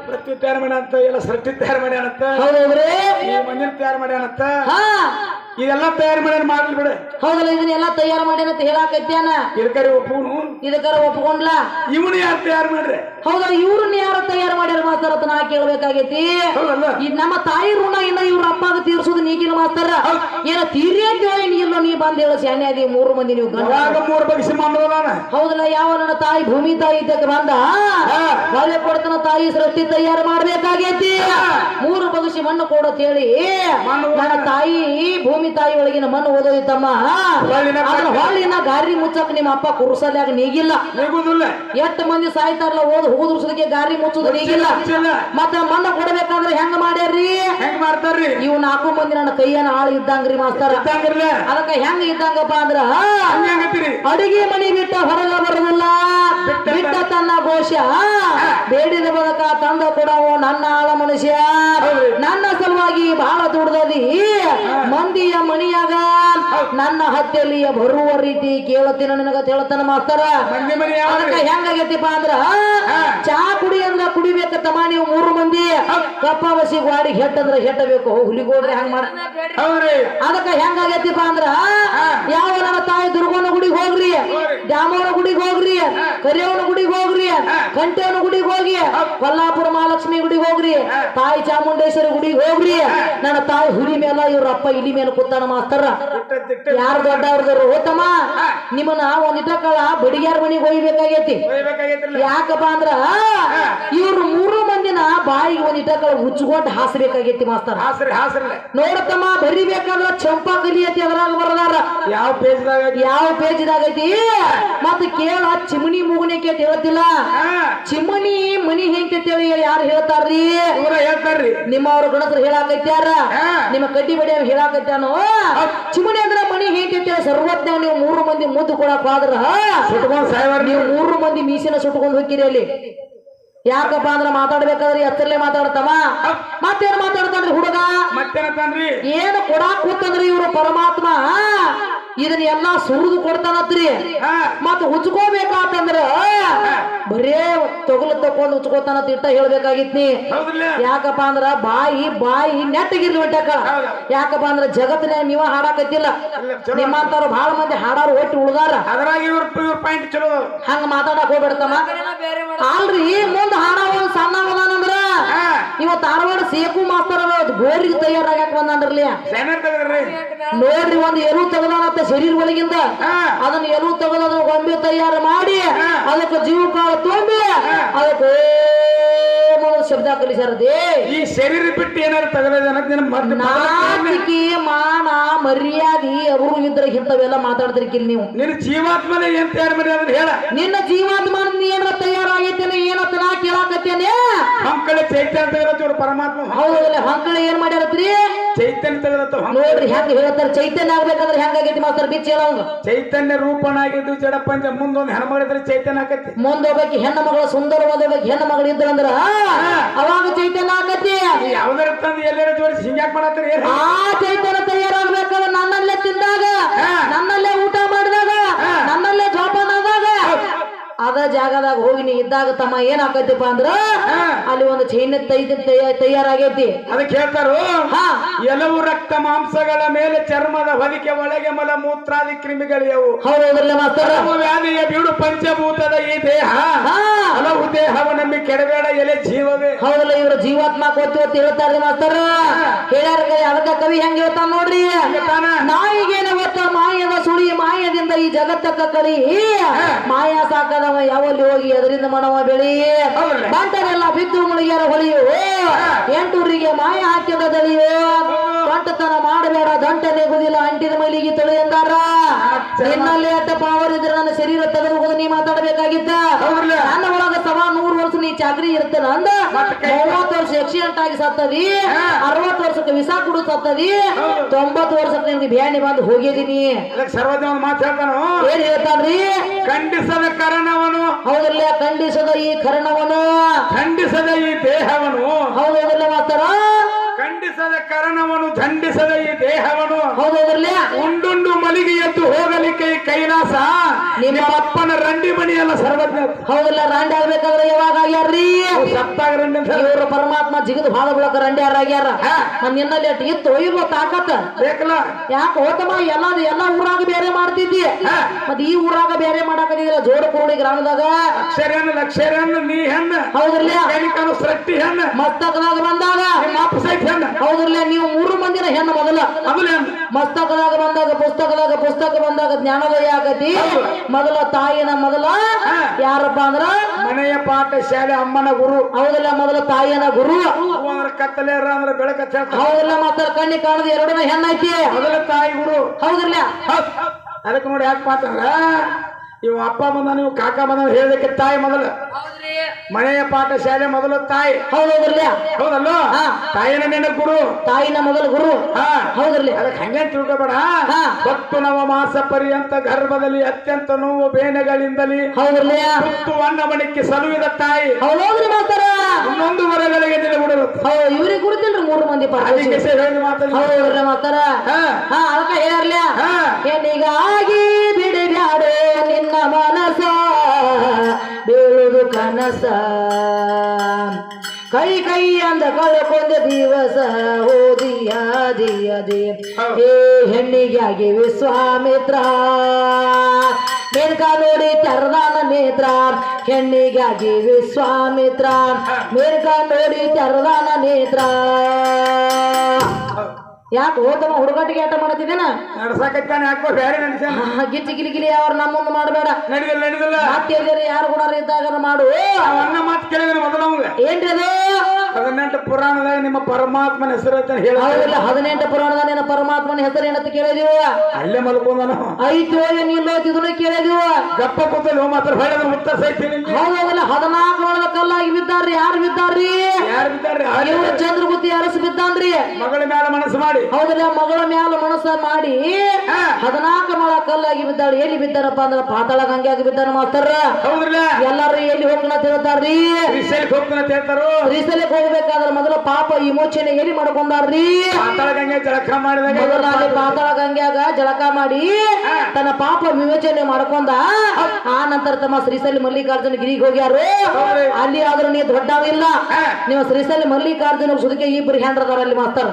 ಪ್ರತಿ ತಯಾರು ಮಾಡ್ಯಾನಂತ ಎಲ್ಲ ಸೃಷ್ಟಿ ತಯಾರು ಮಾಡ್ಯಾನಂತ ಹೌದೌದ್ರಿ ಈ ಮಂದಿರ ತಯಾರು ಮಾಡ್ಯಾನಂತ ಇದೆಲ್ಲ ತಯಾರು ಮಾಡ್ಯಾನ ಮಾಡ್ಲಿ ಬಿಡ ಹೌದಲ್ಲ ಇದನ್ನೆಲ್ಲ ತಯಾರು ಮಾಡ್ಯಾನಂತ ಹೇಳಾಕತ್ಯಾನ ಇದಕ್ಕರಿ ಒಪ್ಪುನು ಇದಕ್ಕಾರ ಒಪ್ಕೊಂಡ್ಲ ಇವನು ಯಾರು ತಯಾರು ಮಾಡ್ರೆ ಹೌದಾ ಇವ್ರನ್ನ ಯಾರು ತಯಾರು ಮಾಡ್ಯಾರ ಮಾಸ್ತರ ಅಂತ ನಾ ಕೇಳ್ಬೇಕಾಗೈತಿ ಈ ನಮ್ಮ ತಾಯಿ ಋಣ ಇನ್ನ ಇವ್ರ ಅಪ್ಪಾಗ ತೀರ್ಸುದು ನೀಗಿನ ಮಾಸ್ತರ ಏನ ತೀರಿ ಅಂತ ಹೇಳಿ ನೀಲ್ಲ ನೀ ಬಂದ್ ಹೇಳ ಶಾನೆ ಅದಿ 3 ಮಂದಿ ನೀವು ಮೂರು ಬಗ್ಸಿ ಮಾಡೋಣ ಹೌದಲ್ಲ ಯಾವ ನನ್ನ ತಾಯಿ ಭೂಮಿ ತಾಯಿ ಇದ್ದಕ್ಕೆ ಬಂದ ಹೊಳೆ ಕೊಡ್ತನ ತಾಯಿ ಸೃಷ್ಟಿ ತಯಾರು ಮಾಡ್ಬೇಕಾಗೈತಿ 3 ಬಗ್ಸಿ ಮಣ್ಣು ಕೊಡತ್ ಹೇಳಿ ನನ್ನ ತಾಯಿ ಭೂಮಿ ತಾಯಿ ಒಳಗಿನ ಮಣ್ಣು ಓದೋದಿತ್ತಮ್ಮ ಅದನ್ನ ಹೊಳ್ಳಿನ ಗಾರಿ ಮುಚ್ಚಕ್ ನಿಮ್ಮ ಅಪ್ಪ ಕುರುಸಲ್ಯಾಗ ನೀಗಿಲ್ಲ ಎಷ್ಟು ಮಂದಿ ಸಾಯ್ತಾರಲ್ಲ ಓದ್ ಹೋಗುದ್ರಸದಕ್ಕೆ ಗಾರಿ ಮುಚ್ಚೋದು ನೀಗಿಲ್ಲ ಮತ್ತ ಮಣ್ಣು ಕೊಡಬೇಕಂದ್ರೆ ಹೆಂಗ ಮಾಡ್ಯಾರ್ರಿ ಹೆಂಗ್ ಮಾಡ್ತಾರ್ರಿ ಇವ್ 4 ಮಂದಿ ನನ್ನ ಕೈಯನ್ನ ಆಳು ಇದ್ದಂಗ್ರಿ ಮಾಸ್ತರ ಅದಕ್ಕ ಹೆಂಗ ಇದ್ದಂಗಪ್ಪ ಅಂದ್ರ ಅಡಿಗೆ ಮನಿ ಬಿಟ್ಟ ಹೊರಗ ಬರೋದಿಲ್ಲ ಬಿಟ್ಟ ತನ್ನ ಘೋಷ ಬೇಡಿದ ಬದಕ ತಂದ ಕೊಡವು ನನ್ನ ಆಳ ಮನುಷ್ಯ ನನ್ನ ಸಲುವಾಗಿ ಬಹಳ ದುಡ್ದದಿ ಮಂದಿಯ ಮಣಿಯಾಗ ನನ್ನ ಹತ್ಯೆಯಲ್ಲಿ ಬರುವ ರೀತಿ ಕೇಳುತ್ತೀನಿ ನಿನಗ ಹೇಳ್ತಾನ ಮಾಸ್ತರ ಅದಕ್ಕ ಹೆಂಗಾಗೈತಿಪ್ಪ ಅಂದ್ರ ಚಾ ಕುಡಿ ಅಂದ್ರ ಕುಡಿಬೇಕ ತಮ್ಮ ನೀವು 3 ಮಂದಿ ಕಪ್ಪ ಬಸಿ ಗಾಡಿ ಹೆಟ್ಟಂದ್ರ ಹೆಟ್ಟಬೇಕು ಹುಲಿಗೋಡ್ರಿ ಹಂಗ ಮಾಡ ಅದಕ್ಕ ಹೆಂಗಾಗೈತಿಪ್ಪ ಅಂದ್ರ ಯಾವ ನನ್ನ ತಾಯಿ ದುರ್ಗನ ಗುಡಿಗೆ ಹೋಗ್ರಿ ದ್ಯಾಮವ್ವನ ಗುಡಿಗೆ ಹೋಗ್ರಿ ಕರಿಯವನ ಗುಡಿಗೆ ಹೋಗ್ರಿ ಕಂಠೇವನ ಗುಡಿಗೆ ಹೋಗಿ ಕೊಲ್ಲಾಪುರ ಮಹಾಲಕ್ಷ್ಮಿ ಗುಡಿಗೆ ಹೋಗ್ರಿ ತಾಯಿ ಚಾಮುಂಡೇಶ್ವರಿ ಗುಡಿಗೆ ಹೋಗ್ರಿ ನನ್ನ ತಾಯಿ ಹುಲಿ ಮೇಲ ಇವ್ರ ಅಪ್ಪ ಇಲಿ ಮೇಲೆ ಕೂತಾನ ಮಾಸ್ತರ ಯಾರು ದೊಡ್ಡವ್ರದವ್ರು ಹೋತಮ್ಮ ನಿಮ್ಮನ್ನ ಒಂದಿಟ ಕಾಲ ಬಡಿಗ್ಯಾರ ಮನಿಗೆ ಹೋಗ್ಬೇಕಾಗೈತಿ ಯಾಕಪ್ಪ ಅಂದ್ರ ಇವ್ರು 3 ಮಂದಿನ ಬಾಯಿಗೆ ಒಂದಿಟ ಕಾಲ ಮುಚ್ಚಿಕೊಂಡು ಹಾಸಬೇಕಾಗೈತಿ ಮಾಸ್ತರ ನೋಡತ್ತಮ್ಮ ಬರಿಬೇಕಾದ್ರ ಚಂಪಾ ಕಲಿಯತಿ ಅದ್ರಾಗ ಬರದಾರ ಯಾವ ಪೇಜ್ದಾಗ ಐತಿ ಮತ್ತ ಕೇಳ ಚಿಮಣಿ ಮುಗುಣಿಕೆ ಅಂತ ಹೇಳ್ತಿಲ್ಲ ಚಿಮಣಿ ಮನಿ ಹೆಂಗತಿ ಯಾರು ಹೇಳ್ತಾರ್ರಿ ನಿಮ್ಮವ್ರ ಗಣಸರು ಹೇಳಾಕೈತ್ಯಾರ ನಿಮ್ಮ ಕಡ್ಡಿ ಬಡಿ ಹೇಳಾಕೈತ್ಯಾನೋ ಚಿಮಣಿ ಅಂದ್ರ ಮನಿ ಹೆಂಗತಿ ಸರ್ವಜ್ಞ ನೀವು 3 ಮಂದಿ ಮುದ್ದು ಕೊಡಕ್ ಹೋದ್ರ ನೀವು 3 ಮಂದಿ ಮೀಸಿನ ಸುಟ್ಕೊಂಡು ಹೋಗ್ತೀರಿ ಅಲ್ಲಿ ಯಾಕಪ್ಪ ಅಂದ್ರ ಮಾತಾಡ್ಬೇಕಾದ್ರೆ ಎತ್ತರಲ್ಲೇ ಮಾತಾಡ್ತವ ಮತ್ತೇನ್ ಮಾತಾಡ್ತಾನ್ರಿ ಹುಡುಗ ಏನು ಕೊಡಾಕ್ ಕೂತಂದ್ರಿ ಇವ್ರು ಪರಮಾತ್ಮ ಇದನ್ನ ಎಲ್ಲಾ ಸುರಿದು ಕೊಡ್ತಾನತ್ರಿ ಮತ್ ಹುಚ್ಕೋಬೇಕಾತಂದ್ರ ಬರೇ ತೊಗಲು ತಕೊಂಡ್ ಹುಚ್ಕೋತಾನತ್ ಇಟ್ಟ ಹೇಳ್ಬೇಕಾಗಿತ್ನಿ ಯಾಕಪ್ಪ ಅಂದ್ರ ಬಾಯಿ ನೆಟ್ಟಗಿರ್ಲಿ ಬಿಟ್ಟಾಕ ಯಾಕಪ್ಪ ಅಂದ್ರ ಜಗತ್ತಿನ ನೀವ ಹಾಡಾಕತ್ತಿಲ್ಲ ನಿಮ್ಮಂತಾರ ಬಹಳ ಮಂದಿ ಹಾಡಾರು ಒಟ್ಟು ಉಳ್ದಾರ ಹಂಗ ಮಾತಾಡಕ್ ಹೋಗ್ಬಿಡ್ತಮ್ಮ ಅಲ್ರಿ ಮುಂದ್ ಹಾಡವ ಸಣ್ಣವದಾನಂದ್ರ ಇವ ಧಾರವಾಡ ಸೇಕು ಮಾಸ್ತರ ಗೋರಿಗೆ ತಯಾರಾಗಕ್ ಬಂದ್ರಿ ನೋಡ್ರಿ ಒಂದ್ ಎಲು ತೆಗದಾನತ್ತ ಶರೀರ ಒಳಗಿಂದ ಅದನ್ನ ಎಲು ತೆಗದ ಗೊಂಬೆ ತಯಾರು ಮಾಡಿ ಅದಕ್ಕೆ ಜೀವ ಕಾಳು ತುಂಬಿ ಅದಕ್ಕೆ ಶಬ್ದ ಕಲಿಸಾರದೆ ಈ ಶರೀರ ಬಿಟ್ಟು ಏನಾರು ನಾಚಿಕೆ ಮಾನ ಮರ್ಯಾದಿ ಅವರು ಇದ್ರ ಇಂಥವೆಲ್ಲ ಮಾತಾಡ್ತಿರ್ಕಿಲ್ ನೀವು ನಿನ್ನ ಜೀವಾತ್ಮನೇ ಏನ್ ತಯಾರು ಮಾಡಿ ಅದನ್ನ ಹೇಳ ನಿನ್ನ ಜೀವಾತ್ಮ ಏನ ತಯಾರಾಗೈತೇನೆ ಏನತ್ತ ನಾ ಕೇಳಾಕತ್ತೇನೆ ಹಂಕಳೆ ಚೈತನ್ಯ ತೆಗದತ್ತವ್ರು ಪರಮಾತ್ಮ ಹೌದಲ್ಲ ಹಂಕಳೆ ಏನ್ ಮಾಡ್ಯಾರತ್ರಿ ಚೈತನ್ಯ ತೆಗದತ್ತ ನೋಡ್ರಿ ಹೆಂಗ ಹೇಳ್ತಾರ ಚೈತನ್ಯ ಆಗ್ಬೇಕಾದ್ರೆ ಹೆಂಗಾಗೈತಿ ಮಾಸ್ತರ ಬಿಚ್ಚ ಹೇಳಂಗ ಚೈತನ್ಯ ರೂಪನಾಗಿದ್ದು ಜಡ ಪಂಚ ಮುಂದೊಂದು ಹೆಣ್ಣು ಮಾಡಿದ್ರೆ ಚೈತನ್ಯ ಆಕತಿ ಮುಂದೋಗ್ಬೇಕು ಹೆಣ್ಣು ಮಗಳು ಸುಂದರವಾದ ಹೆಣ್ಣು ಮಗಳು ಇದ್ರಂದ್ರ ಅವಾಗ ಚೈತನ್ಯ ಆಗತಿ ಯಾವ್ದಾರ ತಂದು ಎಲ್ಲರ ಜೋಡಿಸಿ ಹಿಂಗ್ಯಾಕ್ ಮಾಡತ್ತೀರಿ ಆ ಚೈತನ್ಯ ತಯಾರಾಗ್ಬೇಕಾದ್ರೆ ನನ್ನಲ್ಲೇ ತಿಂದಾಗ ನನ್ನಲ್ಲೇ ಊಟ ಮಾಡಿದಾಗ ನನ್ನಲ್ಲೇ ಜೋಪಾನಾದಾಗ ಅದ ಜಾಗದಾಗ ಹೋಗಿ ನೀ ಇದ್ದಾಗ ತಮ್ಮ ಏನ್ ಆಕೈತಿಪ್ಪ ಅಂದ್ರ ಅಲ್ಲಿ ಒಂದು ಚೈನ್ಯ ತಯಾರಾಗೈತಿ ಅದಕ್ಕೆ ಹೇಳ್ತಾರು ಎಲ್ಲವೂ ರಕ್ತ ಮಾಂಸಗಳ ಮೇಲೆ ಚರ್ಮದ ಹೊದಿಕೆ ಒಳಗೆ ಮಲ ಮೂತ್ರಾದಿ ಕ್ರಿಮಿಗಳಿಯವು ಹೌದಲ್ಲ ಮಾಸ್ತರ ವ್ಯಾಧಿಯ ಬೀಡು ಪಂಚಭೂತದ ಈ ದೇಹ ಹಲವು ದೇಹವ ನಂಬಿ ಕೆಡಬೇಡ ಎಲೆ ಜೀವವೇ ಹೌದಲ್ಲ ಇವ್ರ ಜೀವಾತ್ಮ ಕೊತ್ತು ಅಂತ ಹೇಳ್ತಾರೆ ಮಾಸ್ತರ ಹೇಳ್ಯಾರ ಅದಕ್ಕ ಕವಿ ಹೆಂಗ ಹೇಳ್ತಾನ ನೋಡ್ರಿ ನಾಯಿಗೇನ ಗೊತ್ತ ಮಾಯದ ಸುಳಿ ಮಾಯದಿಂದ ಈ ಜಗತ್ತಕ್ಕ ಕಳಿ ಮಾಯಾ ಸಾಕದವ ಯಾವಲ್ಲಿ ಹೋಗಿ ಅದರಿಂದ ಮನವ ಬೆಳಿ ಬಂಟನೆಲ್ಲ ಬಿದ್ದು ಮುಳುಗ್ಯಾರ ಹೊಳಿಯು 8 ಊರಿಗೆ ಮಾಯ ಹಾಕಿದ ದಳಿಯು ಬಂಟತನ ಮಾಡಬೇಡ ದಂಟ ನೆಗುದಿಲ್ಲ ಅಂಟಿದ ಮೈಲಿಗೆ ತೊಳಿ ಎಂದಾರ ನಿನ್ನಲ್ಲಿ ಅಟ್ಟ ಪಾವರ್ ಇದ್ರೆ ನನ್ನ ಶರೀರ ತೆಗೆದು ನೀ ಮಾತಾಡಬೇಕಾಗಿದ್ದ ನನ್ನ ಒಳಗ ಸವಾ 100 ವರ್ಷ ನೀ ಚಾಕ್ರಿ ಇರ್ತೇನ ಅಂದ 30 ವರ್ಷ ಆಕ್ಸಿಡೆಂಟ್ ಆಗಿ ಸತ್ತದಿ 60 ವರ್ಷಕ್ಕೆ ವಿಸಾ ಕುಡು ಸತ್ತದಿ 90 ವರ್ಷಕ್ಕೆ ನಿನ್ಗೆ ಬ್ಯಾನಿ ಬಂದು ಹೋಗಿದೀನಿ ಸರ್ವಜ್ಞ ಮಾತು ಹೇಳ್ತಾನು ಏನ್ ಹೇಳ್ತಾನ್ರಿ ಖಂಡಿಸದ ಕರಣವನು ಹೌದಲ್ಲ ಖಂಡಿಸದ ಈ ಕರ್ಣವನು ಖಂಡಿಸದ ಈ ದೇಹವನು ಹೌದಲ್ಲ ಮಾಸ್ತರ ಖಂಡಿಸದ ಕರಣವನ್ನು ದಂಡಿಸದ ಈ ದೇಹವನ್ನು ಹೌದೌದ್ರಲ್ಲ ಉಂಡುಂಡು ಮಲಿಗೆ ಎದ್ದು ಹೋಗಲಿಕ್ಕೆ ಈ ಕೈಲಾಸ ನಿಮ್ಮ ಅಪ್ಪನ ರಂಡಿ ಮಣಿಯಲ್ಲ ಸರ್ವಜ್ಞ. ಹೌದಲ್ಲ ರಂಡಿ ಆಗ್ಬೇಕಾದ್ರೆ ಯಾವಾಗ ಆಗ್ಯಾರ್ರಿ ಸತ್ತಾಗ ರಂಡಿ ಅಂತ ಇವ್ರು ಪರಮಾತ್ಮ ಜಿಗದ್ ಭಾಳ ಬಳಕ ರಂಡಿ ಆಗ್ಯಾರ ನಿನ್ನಲ್ಲಿ ಅಟ್ ಇತ್ತು ಇವ್ರು ತಾಕತ್ ಬೇಕಲ್ಲ. ಯಾಕೆ ಹೋತಮ್ಮ ಎಲ್ಲಾ ಊರಾಗ ಬೇರೆ ಮಾಡ್ತಿದ್ದಿ ಮತ್ ಈ ಊರಾಗ ಬೇರೆ ಮಾಡಾಕದಿಲ್ಲ ಜೋಡ ಕೋಡಿ ಗ್ರಾಮದಾಗ ಲಕ್ಷರನ್ನ ನೀ ಹೆಣ್ಣ ಹೌದ್ರಲ್ಲ ಕೈಲಿಕನು ಸೃಷ್ಟಿ ಹೆಣ್ಣ ಮಸ್ತಕದಾಗ ಬಂದಾಗ ನಿಮ್ಮ ಅಪ್ಪ ಸಹಿತ ಹೆಣ್ಣ ಹೌದ್ರಲ್ಲ ನೀವು 3 ಮಂದಿನ ಹೆಣ್ಣು ಮೊದಲ ಮಸ್ತಕದಾಗ ಬಂದಾಗ ಪುಸ್ತಕ ಬಂದಾಗ ಜ್ಞಾನೋದಯ ಆಗತಿ ಮೊದಲ ತಾಯಿನ ಮೊದಲ ಯಾರಪ್ಪ ಅಂದ್ರ ಮನೆಯ ಪಾಠ ಶಾಲೆ ಅಮ್ಮನ ಗುರು. ಹೌದಲ್ಲ ಮೊದಲ ತಾಯಿಯನ ಗುರು ಕತ್ತಲೇರ ಅಂದ್ರೆ ಬೆಳಕ ಹೌದಲ್ಲ ಮತ್ತ ಕಣ್ಣಿ ಕಾಣದ ಎರಡನೇ ಹೆಣ್ಣೈತಿ ಮೊದಲ ತಾಯಿ ಗುರು. ಹೌದ್ರಲ್ಲ ಅದಕ್ಕೆ ನೋಡಿ ಯಾಕೆ ಮಾತಾಡ ಇವ್ ಅಪ್ಪ ಬಂದ ನೀವು ಕಾಕ ಬಂದ ಹೇಳದಕ್ಕೆ ತಾಯಿ ಮೊದಲು ಮನೆಯ ಪಾಠ ಶಾಲೆ ಮೊದಲು ತಾಯಿ. ಹೌದೌದ್ರಲ್ಲ ಹೌದಲ್ಲೋ ತಾಯಿನ ನೆನ ಗುರು ತಾಯಿನ ಮೊದಲ ಗುರು. ಹೌದ್ರಲ್ಲ ಅದಕ್ಕೆ ಹಂಗೆ ತಿಳ್ಕೊಬೇಡ. 10 ನವಮಾಸ ಪರ್ಯಂತ ಗರ್ಭದಲ್ಲಿ ಅತ್ಯಂತ ನೋವು ಬೇನೆಗಳಿಂದಲೇ ಹೌದ್ರಲ್ಲ ಹುಟ್ಟು ಅಣ್ಣ ಮಣಿಕ್ಕೆ ಸಲುವಿದ ತಾಯಿ. ಹೌದೌದ್ರಿ ಮಾತಾರ ಇನ್ನೊಂದು ವರಗಳಿಗೆ ನಿಲುಬಿಡರು. ಇವ್ರಿಗೆ ಗುರುತಿಲ್ರಿ 3 ಮಂದಿ ಹೌದ್ರಲ್ಲ ಮಾತಾರ ಅದಕ್ಕ ಹೇಳರ್ಲ ಹೆಣ್ಣಿಗಾಗಿ ಬಿಡಬ್ಯಾಡೋ ನಿನ್ನ ಮನಸ ಬೀಳುದು ಕನಸ ಕೈ ಅಂದ ಕಳ್ಕೊಂಡ ದಿವಸ ಓದಿಯ ಏ ಹೆಣ್ಣಿಗಾಗಿ ವಿಶ್ವಾಮಿತ್ರ ಮೇಲ್ಕ ನೋಡಿ ತೆರದಾನ ನೇತ್ರ ಹೆಣ್ಣಿಗಾಗಿ ವಿಶ್ವಾಮಿತ್ರ ಮೇಲ್ಕ ನೋಡಿ ತೆರದಾನ ನೇತ್ರ. ಯಾಕೆ ಹೋತಮ್ಮ ಹುಡುಗಾಟಿಗೆ ಆಟ ಮಾಡತ್ತಿದ್ದೇನ ನಡ್ಸಾಕತ್ತಾನೆ ಯಾಕೋ ಬೇರೆ ನಡೆಸ ಗಿಚ್ಚಿ ಗಿಲಿ ಅವ್ರ ನಮ್ಮೊಂದು ಮಾಡಬೇಡ ನಡಿದಿಲ್ಲ ಮಾತೇಳಿದ್ರೆ ಯಾರು ಕೂಡ ಇದ್ದಾಗ ಮಾಡು ಅನ್ನ ಮಾತು ಕೇಳಿದ್ರೆ ಮೊದಲು ಅವಂಗ ಏನ್ರಿ ಅದು 18 ಪುರಾಣದಾಗ ನಿಮ್ಮ ಪರಮಾತ್ಮನ ಹೆಸರು ಹೇಳ 18 ಪುರಾಣದಾಗ ನಿನ್ನ ಪರಮಾತ್ಮನ ಹೆಸರು ಏನಂತ ಕೇಳಿದೀವ ಅಲ್ಲೇ ಮಲ್ಕೊಂಡನು ಐತೋ ಏನಿಲ್ಲೋ ಇದನ್ನ ಕೇಳಿದೀವ ಗಪ್ಪ ಕೂತಲ್ಲಿ ಮಾತ್ರ ಹೊಳೆದ ಮುಟ್ಟ ಸಹಿತ ಹೌದಲ್ಲ 14 ಒಳಗ ಕಲ್ಲಾಗಿ ಬಿದ್ದಾರ್ರಿ ಯಾರು ಬಿದ್ದಾರ್ರಿ ಇವ್ರು ಚಂದ್ರಗುತ್ತಿ ಅರಸು ಬಿದ್ದಾನ್ರಿ ಮಗಳ ಮ್ಯಾಲ ಮನಸ್ಸು ಮಾಡಿ ಹೌದಲ್ಲ ಮಗಳ ಮ್ಯಾಲ ಮನಸ್ಸ ಮಾಡಿ 14 ಮೊಳ ಕಲ್ಲಾಗಿ ಬಿದ್ದಾಳೆ. ಎಲ್ಲಿ ಬಿದ್ದಾರಪ್ಪ ಅಂದ್ರ ಪಾತಾಳ ಗಂಗೆಯಾಗಿ ಬಿದ್ದಾನ ಮಾಸ್ತರ. ಎಲ್ಲಾರು ಎಲ್ಲಿ ಹೋಗ್ತಾನ ಹೇಳ್ತಾರ್ರಿ ಶ್ರೀಶೈಲಕ್ಕೆ ಹೋಗ್ಬೇಕಾದ್ರ ಮೊದಲ ಪಾಪ ವಿಮೋಚನೆ ಎಲ್ಲಿ ಮಾಡ್ಕೊಂಡಾರ್ರಿ ಪಾತಾಳ ಗಂಗೆ ಜಳಕ ಮಾಡಿದಾಗ ಮೊದಲಾಗಿ ಪಾತಾಳ ಗಂಗ್ಯಾಗ ಜಳಕ ಮಾಡಿ ತನ್ನ ಪಾಪ ವಿಮೋಚನೆ ಮಾಡ್ಕೊಂಡ ಆ ನಂತರ ತಮ್ಮ ಶ್ರೀಶೈಲ ಮಲ್ಲಿಕಾರ್ಜುನ ಗಿರಿಗೆ ಹೋಗ್ಯಾರು. ಅಲ್ಲಿ ಆದ್ರೂ ನೀವು ದೊಡ್ಡವಿಲ್ಲ ನೀವು ಶ್ರೀಶೈಲ ಮಲ್ಲಿಕಾರ್ಜುನ ಸುದಕ್ಕೆ 2 ಹೆಂಡ್ರದಾರ ಅಲ್ಲಿ ಮಾಸ್ತರ.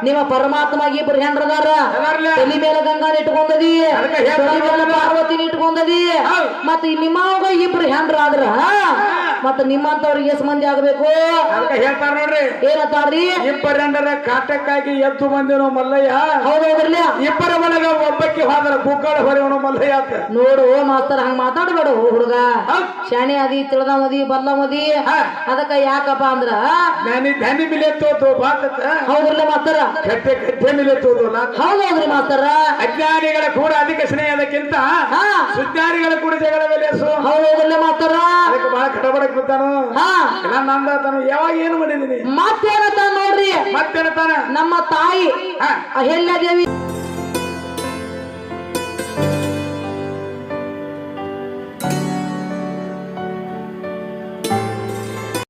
ನಿಮ್ಮ ಪರಮಾತ್ಮ 2 ಹೆಂಡ್ರದಾರ ತಲೆ ಮೇಲೆ ಗಂಗಾನ ಇಟ್ಕೊಂಡದಿ ತಲೆ ಮೇಲೆ ಪಾರ್ವತಿನ ಇಟ್ಕೊಂಡದಿ ಮತ್ತ ನಿಮ್ಮವಾಗ 2 ಹೆಂಡ್ರ ಆದ್ರ ಮತ್ತ ನಿಮ್ಮಂತವ್ರಿಗೆ ಎಷ್ಟು ಮಂದಿ ಆಗ್ಬೇಕು ಹೇಳ್ತಾರ ನೋಡ್ರಿ ಏನಂತಾರ್ರಿ 2 ಹೆಂಡ್ರ ಕಾಟಕ್ಕಾಗಿ ಎದ್ದು ಬಂದಿನೋ ಮಲ್ಲಯ್ಯ. ಹೌದೌದ್ರಲ್ಲ 2 ಒಳಗ ಒಬ್ಬಕ್ಕೆ ಹೋದ್ರ ಬುಕ್ಕಳ ಹೊರವನು ಮಲ್ಲಯ್ಯ ಅಂತ ನೋಡು ಮಾಸ್ತರ ಹಂಗ ಮಾತಾಡ್ಬೇಡ ಹುಡುಗ ಶಾಣೆ ಅದಿ ತಿಳ್ದ ಮದಿ ಬಲ್ಲ ಮದಿ ಅದಕ್ಕ ಯಾಕಪ್ಪ ಅಂದ್ರ ಧ್ಯಾನಿ ಮಿಲೆ ತೋದು ಹೌದ್ರಲ್ಲ ಮಾಸ್ತರ ಗದ್ದೆ ಮಿಲೆ ತೋದಲ್ಲ ಹೌದೌದ್ರಿ ಮಾಸ್ತರ ಅಜ್ಞಾನಿಗಳ ಕೂಡ ಅಧಿಕ ಸ್ನೇಹದಕ್ಕಿಂತ ಸುಜ್ಞಾನಿಗಳ ಕೂಡ ಜಗಳವೆಲೆ ಹೌದೌದ್ರಲ್ಲ ಮಾಸ್ತರ ಅದಕ್ಕೆ ಬಹಳ ಕಡಬಡಕ್ ಬಿದ್ದಾನು ನಂದಾನು ಯಾವಾಗ ಏನು ಮಾಡಿದೀನಿ ಮತ್ತೇನತಾನ ನೋಡ್ರಿ ಮತ್ತೇನತಾನ ನಮ್ಮ ತಾಯಿ ಅಹಲ್ಯ ದೇವಿ